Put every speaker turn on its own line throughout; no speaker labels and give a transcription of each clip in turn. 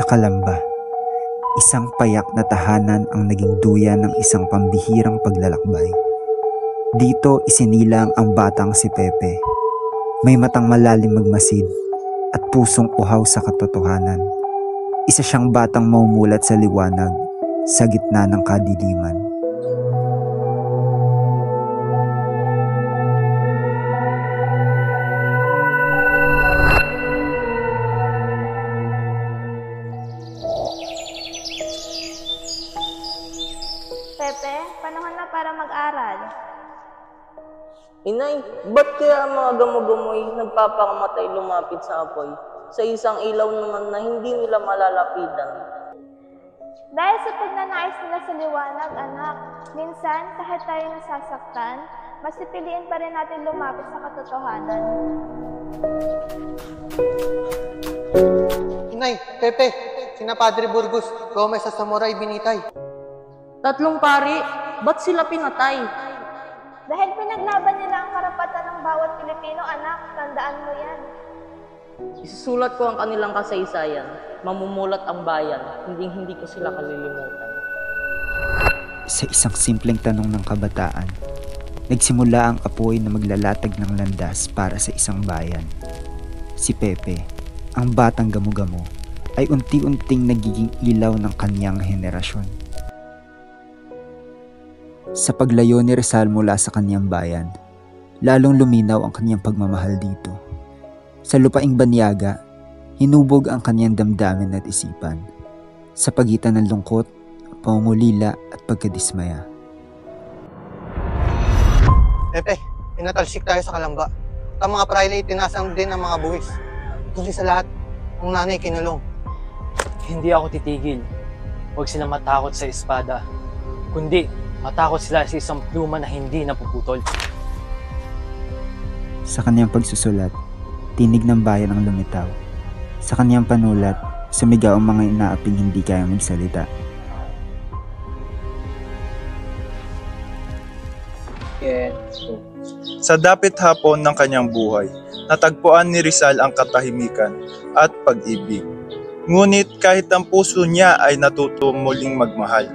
sa Calamba. Isang payak na tahanan ang naging duyan ng isang pambihirang paglalakbay. Dito isinilang ang batang si Pepe. May matang malalim magmasid at pusong uhaw sa katotohanan. Isa siyang batang maumulat sa liwanag sa gitna ng kadiliman.
Pepe, panahon na para mag-aral.
Inay, ba't kaya ang mga gamogamoy nagpapakamatay lumapit sa apoy? Sa isang ilaw naman na hindi nila malalapitan.
Dahil sa pagnanais nila sa liwanag, anak, minsan kahit tayo nasasaktan, mas pipiliin pa rin natin lumapit sa katotohanan.
Inay, Pepe, sina Padre Burgos, Gomez sa Samurai binitay.
Tatlong pari, ba't sila pinatay?
Dahil pinaglaban nila ang karapatan ng bawat Pilipino, anak, tandaan mo yan.
Isusulat ko ang kanilang kasaysayan. Mamumulat ang bayan. Hindi ko sila kalilimutan.
Sa isang simpleng tanong ng kabataan, nagsimula ang apoy na maglalatag ng landas para sa isang bayan. Si Pepe, ang batang gamo-gamo, ay unti-unting nagiging ilaw ng kanyang henerasyon. Sa paglayo ni Rizal mula sa kanyang bayan, lalong luminaw ang kanyang pagmamahal dito. Sa lupaing banyaga, hinubog ang kanyang damdamin at isipan sa pagitan ng lungkot, pangungulila at pagkadismaya.
Pepe, pinatalsik tayo sa Calamba. At ang mga private tinasang din ang mga buwis. Tuloy sa lahat, ang nanay kinulong.
Hindi ako titigil. Huwag sila matakot sa espada. Kundi, matakot sila sa isang pluma na hindi napuputol.
Sa kanyang pagsusulat, tinig ng bayan ang lumitaw. Sa kanyang panulat, sumigaw ang mga inaaping hindi kaya magsalita.
Sa dapit hapon ng kanyang buhay, natagpuan ni Rizal ang katahimikan at pag-ibig. Ngunit kahit ang puso niya ay natuto muling magmahal,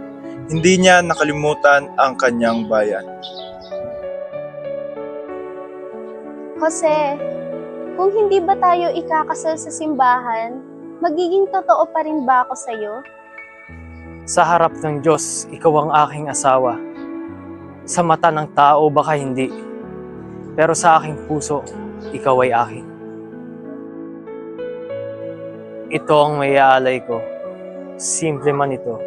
hindi niya nakalimutan ang kanyang bayan.
Jose, kung hindi ba tayo ikakasal sa simbahan, magiging totoo pa rin ba ako sa'yo?
Sa harap ng Diyos, ikaw ang aking asawa. Sa mata ng tao, baka hindi. Pero sa aking puso, ikaw ay akin. Ito ang may aalay ko. Simple man ito.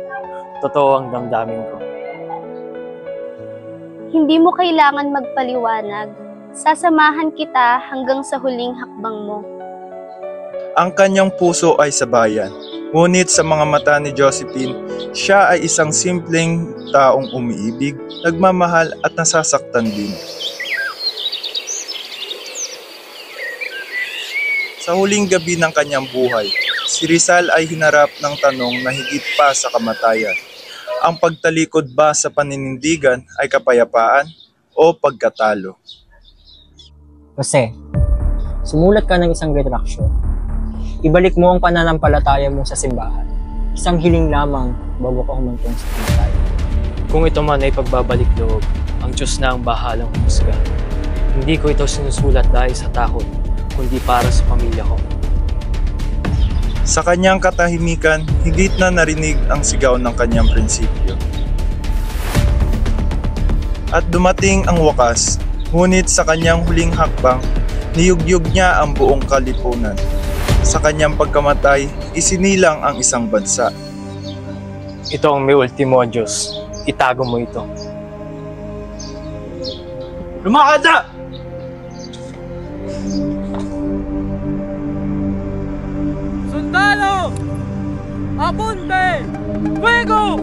Totoo ang damdamin ko.
Hindi mo kailangan magpaliwanag. Sasamahan kita hanggang sa huling hakbang mo.
Ang kanyang puso ay sa bayan. Ngunit sa mga mata ni Josephine, siya ay isang simpleng taong umiibig, nagmamahal at nasasaktan din. Sa huling gabi ng kanyang buhay, si Rizal ay hinarap ng tanong na higit pa sa kamatayan. Ang pagtalikod ba sa paninindigan ay kapayapaan o pagkatalo?
Jose, sumulat ka ng isang retraksyon. Ibalik mo ang pananampalataya mo sa simbahan. Isang hiling lamang bago ka humantong sa kamatayan.
Kung ito man ay pagbabalik loob, ang Diyos na ang bahalang humusga. Hindi ko ito sinusulat dahil sa takot, kundi para sa pamilya ko.
Sa kanyang katahimikan, higit na narinig ang sigaw ng kanyang prinsipyo. At dumating ang wakas, ngunit sa kanyang huling hakbang, niyugyug niya ang buong kalipunan. Sa kanyang pagkamatay, isinilang ang isang bansa.
Ito ang may ultimo, Diyos. Itago mo ito. Lumakad na!
Sundalo! Apunte! Fuego!